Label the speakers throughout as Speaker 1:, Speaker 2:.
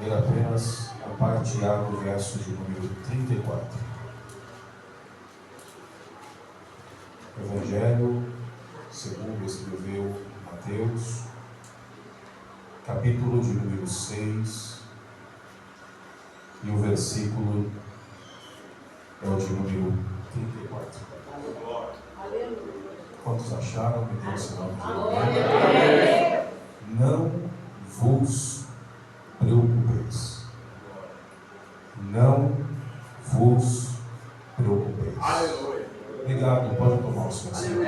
Speaker 1: ler apenas a parte A do verso de número 34. Evangelho segundo escreveu Mateus, capítulo de número 6, e o versículo é o de número 34. Quantos acharam? Me dê um sinal de amém. Não vos preocupeis. Não vos preocupeis. Obrigado, pode tomar o seu assento.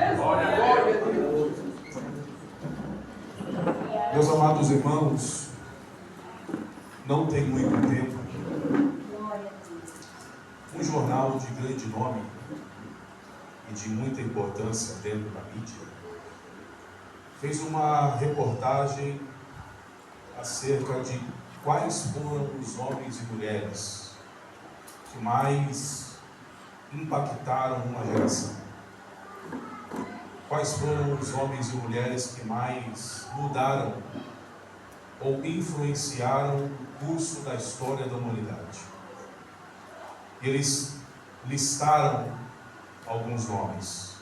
Speaker 1: Meus amados irmãos, não tem muito tempo, um jornal de grande nome e de muita importância dentro da mídia fez uma reportagem acerca de quais foram os homens e mulheres que mais impactaram uma geração. Quais foram os homens e mulheres que mais mudaram ou influenciaram o curso da história da humanidade? Eles listaram alguns nomes.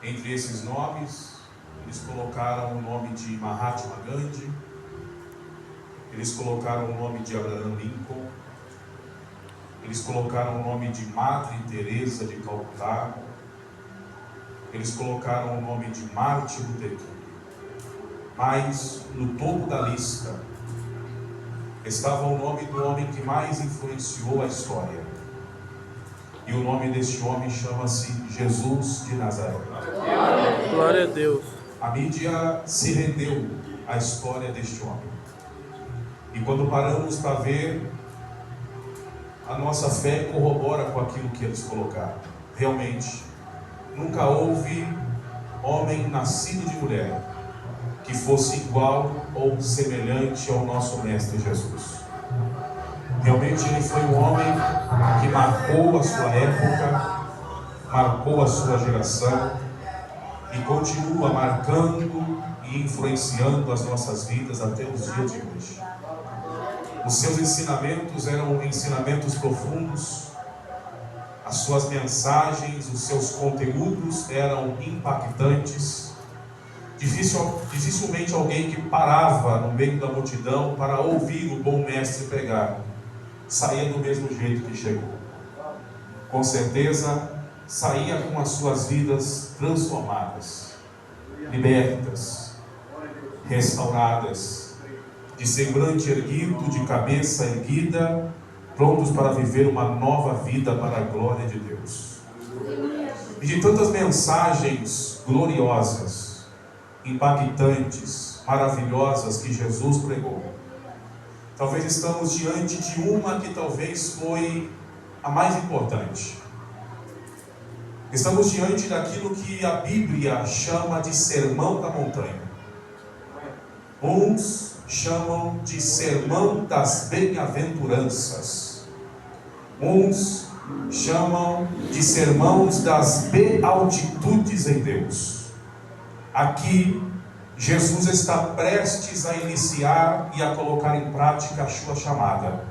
Speaker 1: Entre esses nomes, eles colocaram o nome de Mahatma Gandhi, eles colocaram o nome de Abraham Lincoln, eles colocaram o nome de Madre Teresa de Calcutá, eles colocaram o nome de Martin Luther King. Mas no topo da lista estava o nome do homem que mais influenciou a história. E o nome deste homem chama-se Jesus de Nazaré.
Speaker 2: Glória a Deus.
Speaker 1: A mídia se rendeu à história deste homem. E quando paramos para ver, a nossa fé corrobora com aquilo que eles colocaram. Realmente, nunca houve homem nascido de mulher que fosse igual ou semelhante ao nosso Mestre Jesus. Realmente ele foi um homem que marcou a sua época, marcou a sua geração e continua marcando e influenciando as nossas vidas até os dias de hoje. Os seus ensinamentos eram ensinamentos profundos, as suas mensagens, os seus conteúdos eram impactantes. Dificilmente alguém que parava no meio da multidão para ouvir o bom mestre pregar saía do mesmo jeito que chegou. Com certeza saía com as suas vidas transformadas, libertas, restauradas, de semblante erguido, de cabeça erguida, prontos para viver uma nova vida para a glória de Deus. E de tantas mensagens gloriosas, impactantes, maravilhosas que Jesus pregou, talvez estamos diante de uma que talvez foi a mais importante. Estamos diante daquilo que a Bíblia chama de Sermão da Montanha. Uns chamam de Sermão das Bem-aventuranças. Uns chamam de Sermões das Beatitudes em Deus. Aqui, Jesus está prestes a iniciar e a colocar em prática a sua chamada.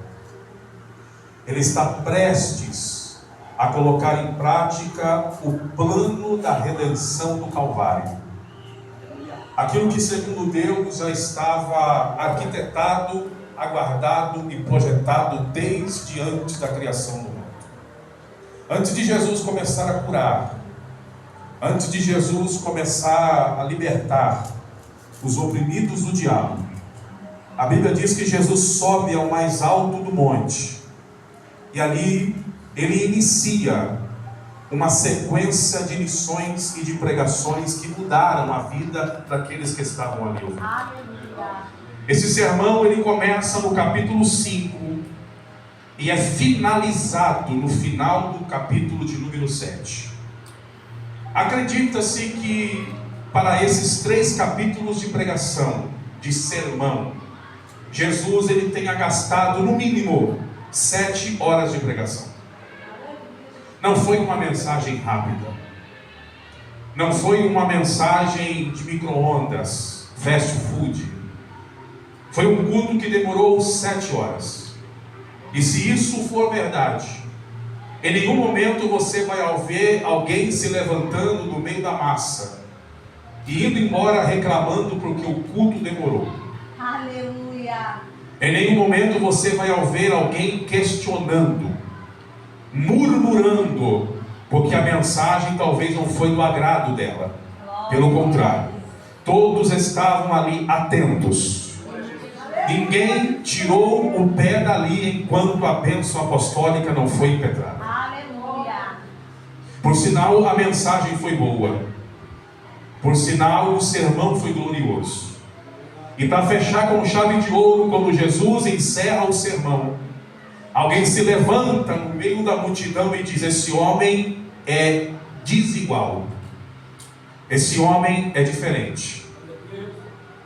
Speaker 1: Ele está prestes a colocar em prática o plano da redenção do Calvário. Aquilo que, segundo Deus, já estava arquitetado, aguardado e projetado desde antes da criação do mundo. Antes de Jesus começar a curar, antes de Jesus começar a libertar os oprimidos do diabo, a Bíblia diz que Jesus sobe ao mais alto do monte, e ali ele inicia uma sequência de lições e de pregações que mudaram a vida daqueles que estavam ali ouvindo. Esse sermão ele começa no capítulo 5 e é finalizado no final do capítulo de número 7. Acredita-se que para esses 3 capítulos de pregação, de sermão, Jesus ele tenha gastado no mínimo 7 horas de pregação. Não foi uma mensagem rápida, não foi uma mensagem de micro-ondas, fast food, Foi um culto que demorou 7 horas. E se isso for verdade, em nenhum momento você vai ver alguém se levantando no meio da massa e indo embora reclamando porque o culto demorou.
Speaker 3: Aleluia.
Speaker 1: Em nenhum momento você vai ver alguém questionando, murmurando, porque a mensagem talvez não foi do agrado dela. Pelo contrário, todos estavam ali atentos. Ninguém tirou o pé dali enquanto a bênção apostólica não foi impetrada.
Speaker 3: Aleluia.
Speaker 1: Por sinal, a mensagem foi boa. Por sinal, o sermão foi glorioso. E para fechar com chave de ouro, quando Jesus encerra o sermão, alguém se levanta no meio da multidão e diz: esse homem é desigual. Esse homem é diferente.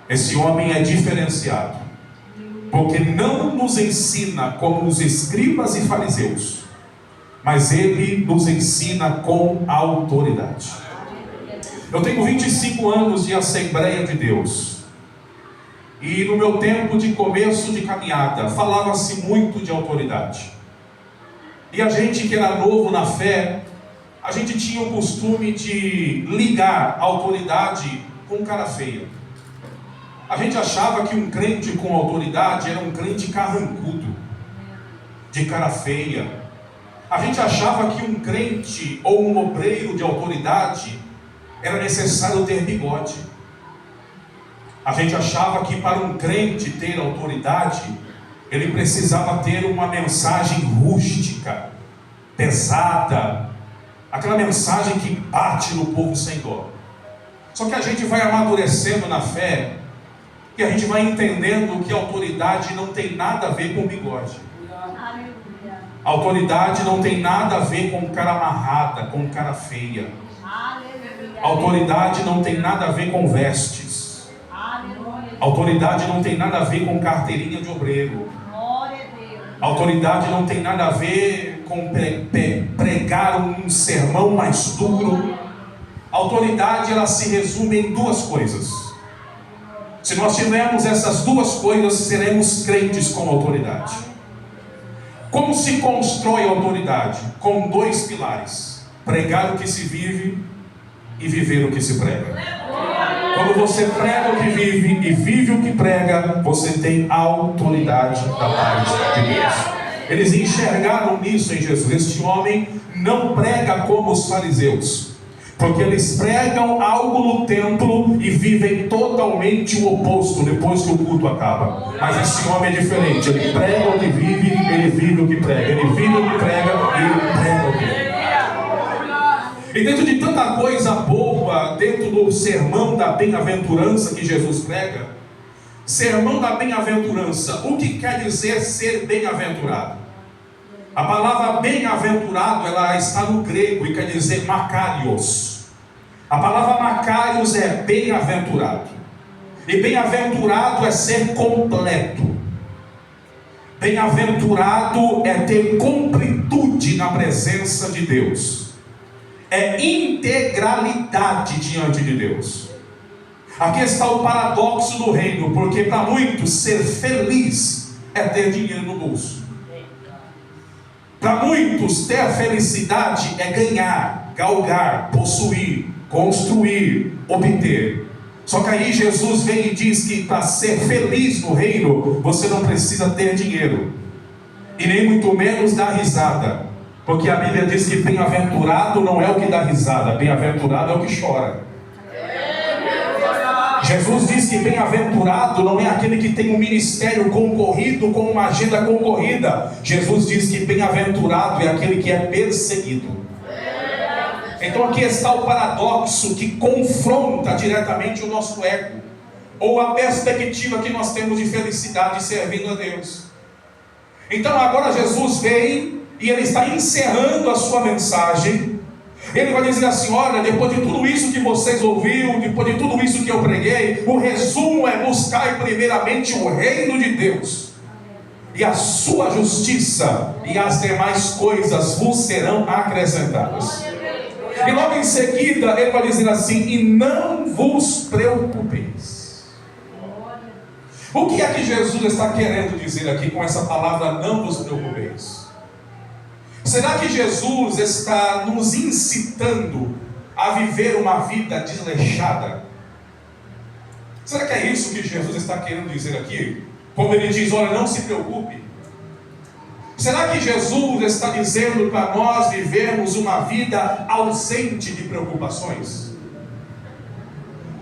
Speaker 1: Esse homem é diferenciado. Porque não nos ensina como os escribas e fariseus, mas ele nos ensina com autoridade. Eu tenho 25 anos de Assembleia de Deus. E no meu tempo de começo de caminhada, falava-se muito de autoridade. E a gente que era novo na fé, a gente tinha o costume de ligar a autoridade com cara feia. A gente achava que um crente com autoridade era um crente carrancudo, de cara feia. A gente achava que um crente ou um obreiro de autoridade era necessário ter bigode. A gente achava que para um crente ter autoridade, ele precisava ter uma mensagem rústica, pesada, aquela mensagem que bate no povo sem dó. Só que a gente vai amadurecendo na fé e a gente vai entendendo que a autoridade não tem nada a ver com bigode.
Speaker 3: Aleluia.
Speaker 1: A autoridade não tem nada a ver com cara amarrada, com cara feia.
Speaker 3: Aleluia.
Speaker 1: A autoridade não tem nada a ver com vestes.
Speaker 3: Aleluia.
Speaker 1: A autoridade não tem nada a ver com carteirinha de obreiro.
Speaker 3: Glória a Deus.
Speaker 1: A autoridade não tem nada a ver com pregar um sermão mais duro. A autoridade, ela se resume em 2 coisas. Se nós tivermos essas 2 coisas, seremos crentes com autoridade. Como se constrói a autoridade? Com 2 pilares: pregar o que se vive e viver o que se prega. Quando você prega o que vive e vive o que prega, você tem autoridade da parte de Deus. Eles enxergaram nisso em Jesus. Este homem não prega como os fariseus, porque eles pregam algo no templo e vivem totalmente o oposto depois que o culto acaba. Mas esse homem é diferente. Ele prega o que vive, ele vive o que prega. Ele vive o que prega, ele prega o que vive. E dentro de tanta coisa boa, dentro do sermão da bem-aventurança que Jesus prega, sermão da bem-aventurança, o que quer dizer ser bem-aventurado? A palavra bem-aventurado, ela está no grego e quer dizer makarios. A palavra makarios é bem-aventurado. E bem-aventurado é ser completo. Bem-aventurado é ter completude na presença de Deus. É integralidade diante de Deus. Aqui está o paradoxo do reino, porque para muitos ser feliz é ter dinheiro no bolso. Para muitos ter felicidade é ganhar, galgar, possuir, construir, obter. Só que aí Jesus vem e diz que para ser feliz no reino, você não precisa ter dinheiro, e nem muito menos dar risada. Porque a Bíblia diz que bem-aventurado não é o que dá risada, bem-aventurado é o que chora. Jesus diz que bem-aventurado não é aquele que tem um ministério concorrido com uma agenda concorrida. Jesus diz que bem-aventurado é aquele que é perseguido. Então aqui está o paradoxo que confronta diretamente o nosso ego, ou a perspectiva que nós temos de felicidade servindo a Deus. Então agora Jesus veio e ele está encerrando a sua mensagem. Ele vai dizer assim: olha, depois de tudo isso que vocês ouviram, depois de tudo isso que eu preguei, o resumo é buscar primeiramente o reino de Deus e a sua justiça, e as demais coisas vos serão acrescentadas. E logo em seguida ele vai dizer assim: e não vos preocupeis. O que é que Jesus está querendo dizer aqui com essa palavra, não vos preocupeis? Será que Jesus está nos incitando a viver uma vida desleixada? Será que é isso que Jesus está querendo dizer aqui? Quando ele diz, olha, não se preocupe. Será que Jesus está dizendo para nós vivermos uma vida ausente de preocupações?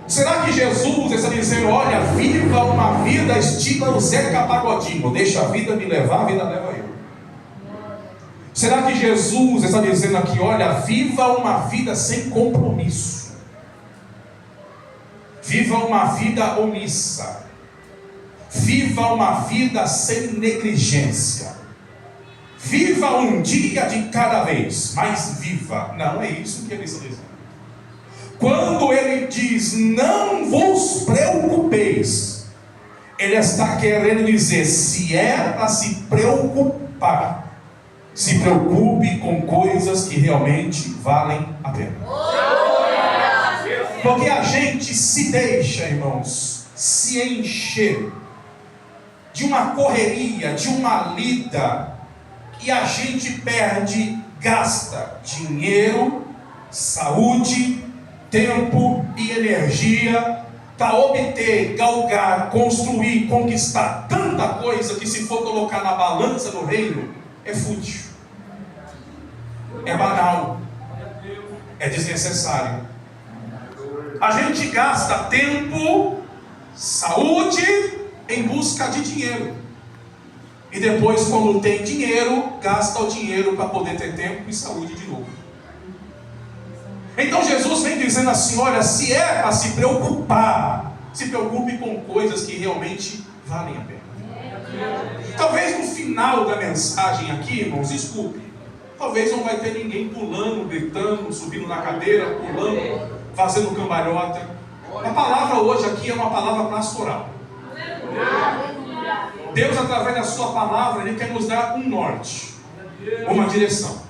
Speaker 1: Será que Jesus está dizendo, olha, viva uma vida estilo Zeca Pagodinho, deixa a vida me levar, a vida leva eu? Será que Jesus está dizendo aqui, olha, viva uma vida sem compromisso, viva uma vida omissa, viva uma vida sem negligência, viva um dia de cada vez, mas viva? Não é isso que ele está dizendo. Quando ele diz, não vos preocupeis, ele está querendo dizer, se é para se preocupar, se preocupe com coisas que realmente valem a pena. Porque a gente se deixa, irmãos, se encher de uma correria, de uma lida, e a gente perde, gasta dinheiro, saúde, tempo e energia para obter, galgar, construir, conquistar tanta coisa que, se for colocar na balança do reino, é fútil, é banal, é desnecessário. A gente gasta tempo, saúde em busca de dinheiro, e depois, quando tem dinheiro, gasta o dinheiro para poder ter tempo e saúde de novo. Então Jesus vem dizendo assim, olha, se é para se preocupar, se preocupe com coisas que realmente valem a pena. Talvez no final da mensagem aqui, irmãos, desculpe, talvez não vai ter ninguém pulando, gritando, subindo na cadeira, pulando, fazendo cambalhota. A palavra hoje aqui é uma palavra pastoral. Deus, através da sua palavra, Ele quer nos dar um norte, uma direção.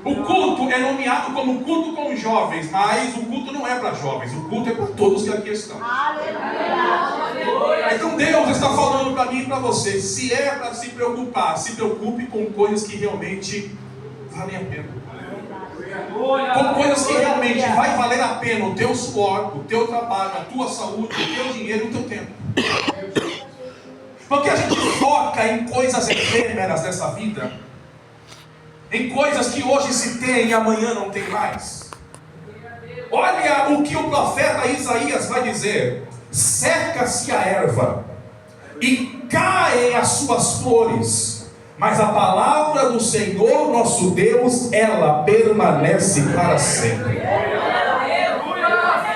Speaker 1: O culto é nomeado como culto com jovens, mas o culto não é para jovens, o culto é para todos que aqui estão. Então Deus está falando para mim e para você, se é para se preocupar, se preocupe com coisas que realmente valem a pena. Com coisas que realmente vai valer a pena o teu suor, o teu trabalho, a tua saúde, o teu dinheiro, o teu tempo. Porque a gente foca em coisas efêmeras dessa vida, em coisas que hoje se tem e amanhã não tem mais. Olha o que o profeta Isaías vai dizer: seca-se a erva e caem as suas flores, mas a palavra do Senhor nosso Deus, ela permanece para sempre.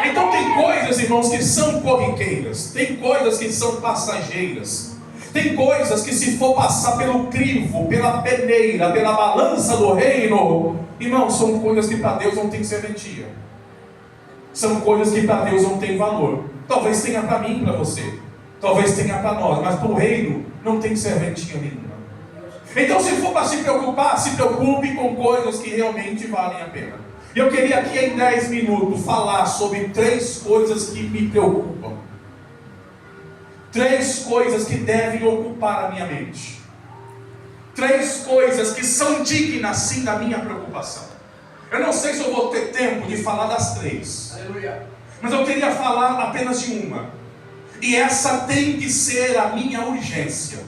Speaker 1: Então tem coisas, irmãos, que são corriqueiras, tem coisas que são passageiras, tem coisas que, se for passar pelo crivo, pela peneira, pela balança do reino, irmão, são coisas que para Deus não tem serventia, são coisas que para Deus não tem valor. Talvez tenha para mim e para você, talvez tenha para nós, mas para o reino não tem serventia nenhuma. Então, se for para se preocupar, se preocupe com coisas que realmente valem a pena. E eu queria aqui em 10 minutos falar sobre 3 coisas que me preocupam. 3 coisas que devem ocupar a minha mente. 3 coisas que são dignas sim da minha preocupação. Eu não sei se eu vou ter tempo de falar das 3. Aleluia. Mas eu queria falar apenas de uma. E essa tem que ser a minha urgência.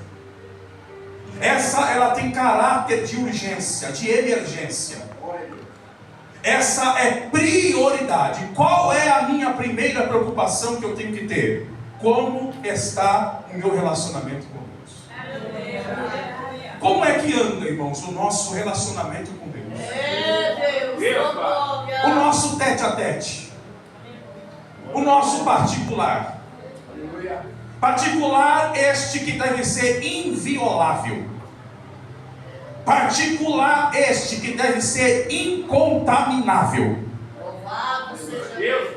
Speaker 1: Essa, ela tem caráter de urgência, de emergência. Essa é prioridade. Qual é a minha primeira preocupação que eu tenho que ter? Como está o meu relacionamento com Deus? Como é que anda, irmãos, o nosso relacionamento com Deus? O nosso tete a tete, o nosso particular. Particular este que deve ser inviolável. Particular este que deve ser incontaminável.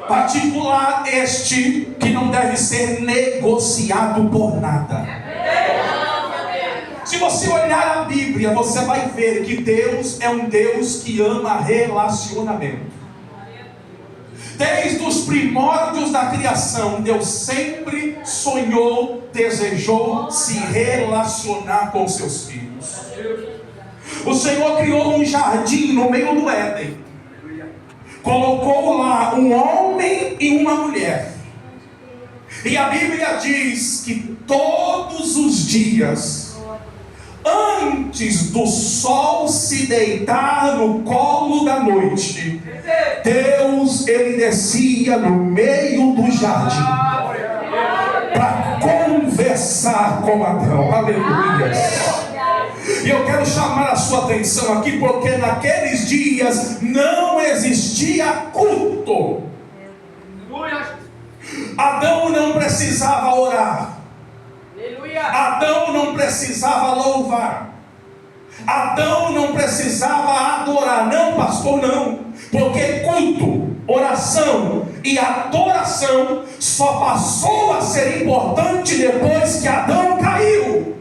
Speaker 1: Particular este que não deve ser negociado por nada. Se você olhar a Bíblia, você vai ver que Deus é um Deus que ama relacionamento. Desde os primórdios da criação, Deus sempre sonhou, desejou se relacionar com seus filhos. O Senhor criou um jardim no meio do Éden. Colocou lá um homem e uma mulher. E a Bíblia diz que todos os dias, antes do sol se deitar no colo da noite, Deus, ele descia no meio do jardim para conversar com Adão. Aleluia. E eu quero chamar a sua atenção aqui, porque naqueles dias não existia culto. Adão não precisava orar. Adão não precisava louvar. Adão não precisava adorar. Não, pastor, não. Porque culto, oração e adoração só passou a ser importante depois que Adão caiu.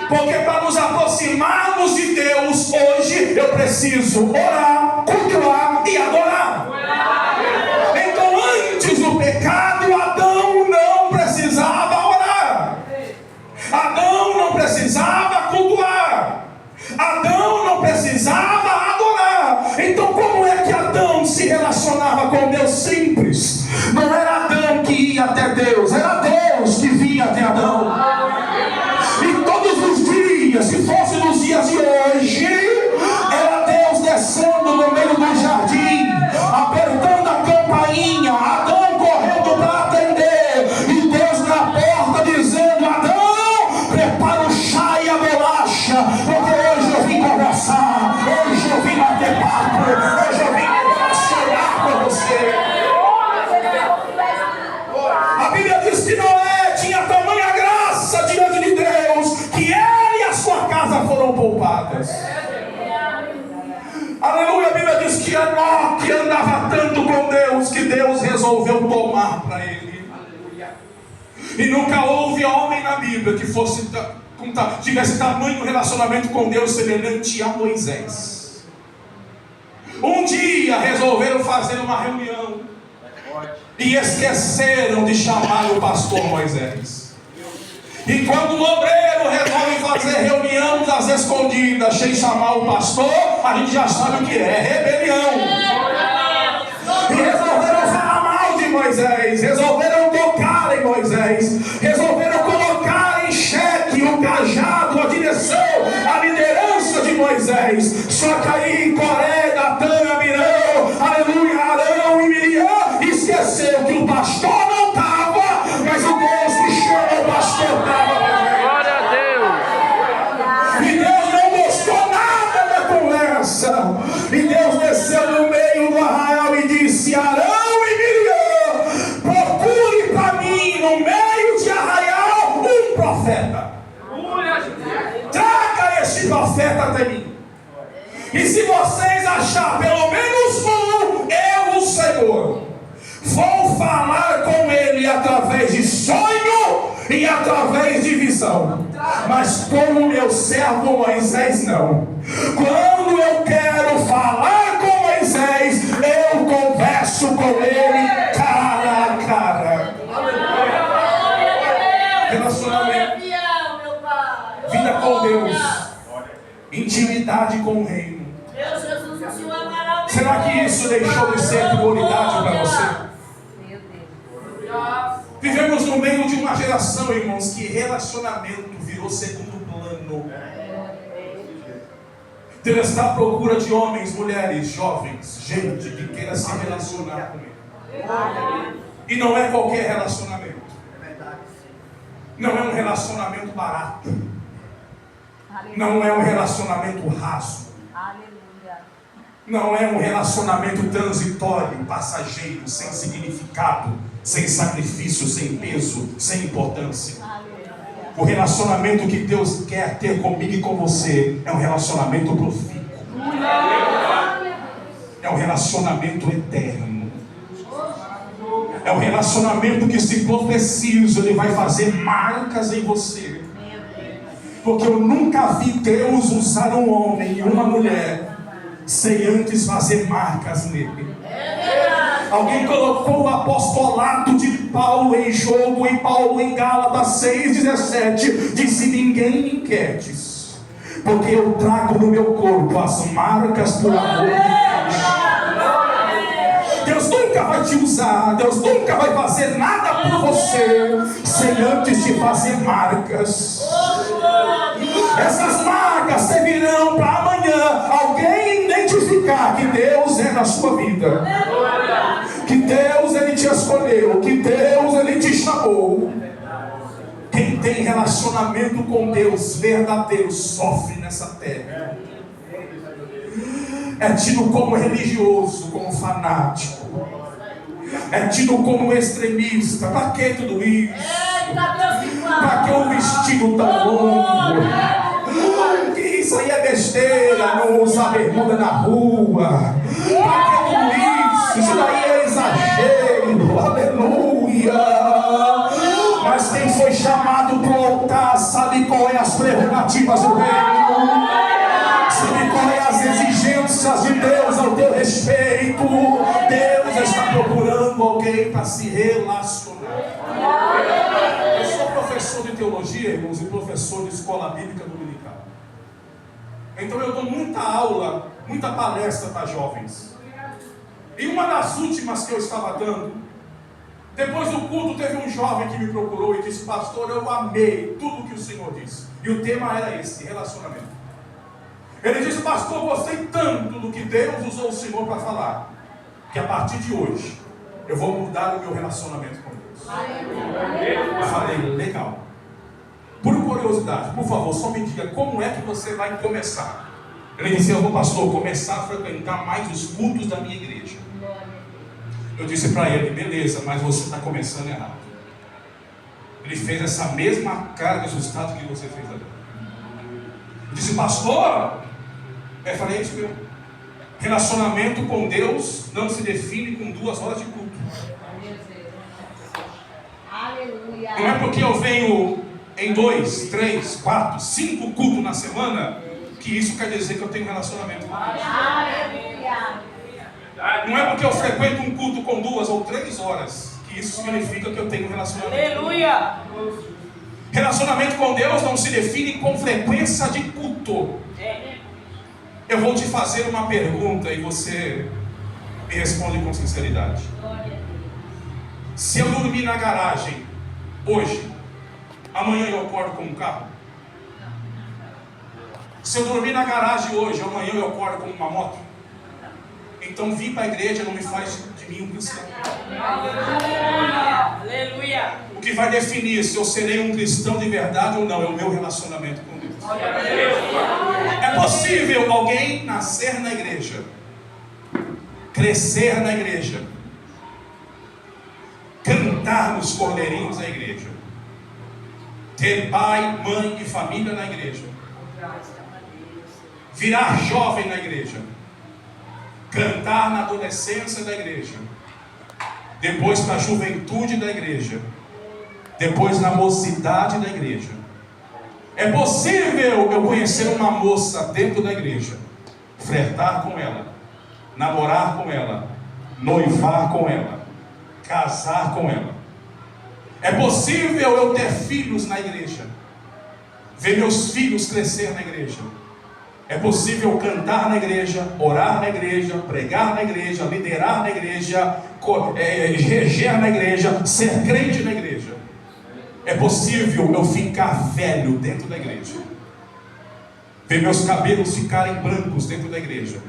Speaker 1: Porque para nos aproximarmos de Deus hoje, eu preciso orar, cultuar e adorar. Então, antes do pecado, Adão não precisava orar. Adão não precisava cultuar. Adão não precisava adorar. Então, como é que Adão se relacionava com Deus? Simples. Não era Adão que ia até Deus, era Deus que vinha até Adão. E todos os dias, se fosse nos dias de hoje, era Deus descendo no meio do jardim, apertando a campainha, Adão correndo para atender, e Deus na porta dizendo: Adão, prepara o chá e a bolacha, porque hoje eu vim conversar, hoje eu vim bater papo, hoje eu vim me relacionar com você. A Bíblia diz que Noé tinha tamanha graça diante de Deus, que ele e a sua casa foram poupadas. Aleluia. A Bíblia diz que Enoque andava tanto com Deus que Deus resolveu tomar para ele. E nunca houve homem na Bíblia que tivesse tamanho relacionamento com Deus semelhante a Moisés. Um dia resolveram fazer uma reunião e esqueceram de chamar o pastor Moisés. E quando o obreiro resolve fazer reunião às escondidas sem chamar o pastor, a gente já sabe o que é rebelião. E resolveram falar mal de Moisés, resolveram tocar em Moisés, resolveram colocar em xeque o cajado, a direção, a liderança de Moisés. Só que aí Coré, Datã, Abirão, aleluia, Arão e Miriam esqueceu que o pastor não estava, mas o Deus que chama o pastor estava.
Speaker 2: Glória a Deus.
Speaker 1: E Deus não gostou nada da conversa. E Deus desceu no meio do arraial e disse: Arão e Miriam, procure para mim no meio de arraial um profeta. Traga esse profeta até mim. E se vocês acharem pelo menos um, eu, o Senhor, vou falar com ele através de sonho e através de visão. Mas como meu servo Moisés não. Quando eu quero falar com Moisés, eu converso com ele cara a cara. Relacionamento, vida com Deus, intimidade com o reino. Será que isso deixou de ser prioridade para você? Vivemos no meio de uma geração, irmãos, que relacionamento virou segundo plano. Deus está à procura de homens, mulheres, jovens, gente que queira se relacionar com Ele. E não é qualquer relacionamento. Não é um relacionamento barato. Não é um relacionamento raso. Não é um relacionamento transitório, passageiro, sem significado, sem sacrifício, sem peso, sem importância. O relacionamento que Deus quer ter comigo e com você é um relacionamento profícuo. É um relacionamento eterno. É um relacionamento que, se for preciso, ele vai fazer marcas em você. Porque eu nunca vi Deus usar um homem e uma mulher sem antes fazer marcas nele. Alguém colocou o apostolado de Paulo em jogo, e Paulo em Gálatas 6,17 disse: ninguém me inquietes, porque eu trago no meu corpo as marcas do amor de Cristo. Deus nunca vai te usar, Deus nunca vai fazer nada por você sem antes te fazer marcas. Essas marcas servirão para amanhã alguém identificar que Deus é na sua vida, que Deus Ele te escolheu, que Deus Ele te chamou. Quem tem relacionamento com Deus verdadeiro sofre nessa terra. É tido como religioso, como fanático, é tido como extremista. Para que tudo isso? Para que o vestido tão longo? Que isso aí é besteira, não usar bermuda na rua. Para que tudo isso? Isso daí é exagero. Aleluia. Mas quem foi chamado para o altar sabe qual é as prerrogativas do reino, sabe qual é as exigências de Deus ao teu respeito. Deus está procurando alguém para se relacionar. Eu sou professor de teologia, irmãos, e professor de escola bíblica dominical. Então eu dou muita aula, muita palestra para jovens. E uma das últimas que eu estava dando, depois do culto, teve um jovem que me procurou e disse: pastor, eu amei tudo que o Senhor disse. E o tema era esse, relacionamento. Ele disse: pastor, gostei tanto do que Deus usou o Senhor para falar, que a partir de hoje eu vou mudar o meu relacionamento com Deus. Eu falei: legal. Por curiosidade, por favor, só me diga como é que você vai começar. Ele disse: eu vou, pastor, começar a frequentar mais os cultos da minha igreja. Eu disse para ele: beleza, mas você está começando errado. Ele fez essa mesma cara de assustado que você fez agora. Eu disse: pastor, eu falei: é isso mesmo. Relacionamento com Deus não se define com 2 horas de culto. Não é porque eu venho em 2, 3, 4, 5 cultos na semana que isso quer dizer que eu tenho relacionamento com Deus. Não é porque eu frequento um culto com 2 ou 3 horas que isso significa que eu tenho relacionamento. Aleluia! Relacionamento com Deus não se define com frequência de culto. Eu vou te fazer uma pergunta e você me responde com sinceridade. Se eu dormir na garagem hoje, amanhã eu acordo com um carro? Se eu dormir na garagem hoje, amanhã eu acordo com uma moto? Então vir para a igreja não me faz de mim um cristão. Aleluia! O que vai definir se eu serei um cristão de verdade ou não é o meu relacionamento com Deus. É possível alguém nascer na igreja, crescer na igreja, cantar nos cordeirinhos da igreja, ter pai, mãe e família na igreja, virar jovem na igreja, cantar na adolescência da igreja, depois na juventude da igreja, depois na mocidade da igreja. É possível eu conhecer uma moça dentro da igreja, flertar com ela, namorar com ela, noivar com ela, casar com ela. É possível eu ter filhos na igreja, ver meus filhos crescer na igreja. É possível cantar na igreja, orar na igreja, pregar na igreja, liderar na igreja, reger na igreja, ser crente na igreja. É possível eu ficar velho dentro da igreja, ver meus cabelos ficarem brancos dentro da igreja,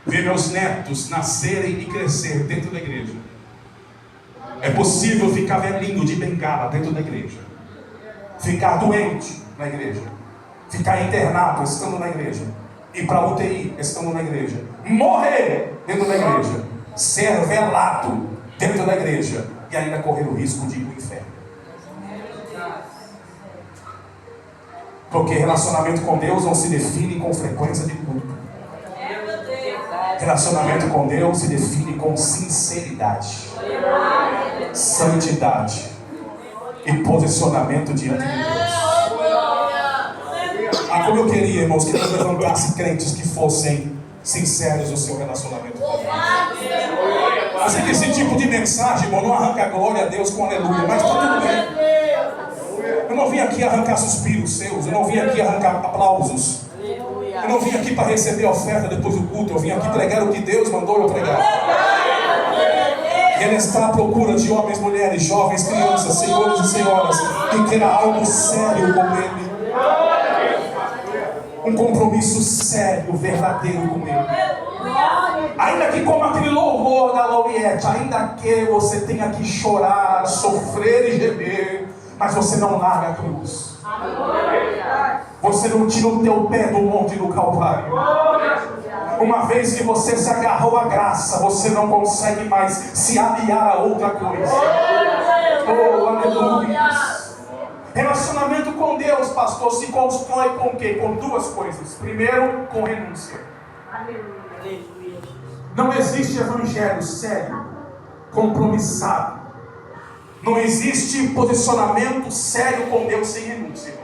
Speaker 1: ver meus netos nascerem e crescer dentro da igreja. É possível ficar velhinho de bengala dentro da igreja, ficar doente na igreja, ficar internado estando na igreja, ir para a UTI estando na igreja, morrer dentro da igreja, ser velado dentro da igreja e ainda correr o risco de ir para o inferno. Porque relacionamento com Deus não se define com frequência de culto. Relacionamento com Deus se define com sinceridade, santidade e posicionamento diante de Deus. Como eu queria, irmãos, que Deus levantasse crentes que fossem sinceros no seu relacionamento com Deus. Assim que esse tipo de mensagem, irmão, não arranca a glória a Deus com aleluia, mas está tudo bem. Eu não vim aqui arrancar suspiros seus, eu não vim aqui arrancar aplausos. Eu não vim aqui para receber oferta depois do culto, eu vim aqui pregar o que Deus mandou eu pregar. Ele está à procura de homens, mulheres, jovens, crianças, senhores e senhoras, que queira algo sério com Ele. Um compromisso sério, verdadeiro com Ele. Ainda que como aquele louvor da Lauriette, ainda que você tenha que chorar, sofrer e gemer, mas você não larga a cruz. Você não tira o teu pé do monte do Calvário. Uma vez que você se agarrou à graça, você não consegue mais se aliar a outra coisa. Oh, aleluia. Relacionamento com Deus, pastor, se constrói com o quê? Com duas coisas. Primeiro, com renúncia. Não existe evangelho sério, compromissado. Não existe posicionamento sério com Deus sem renúncia.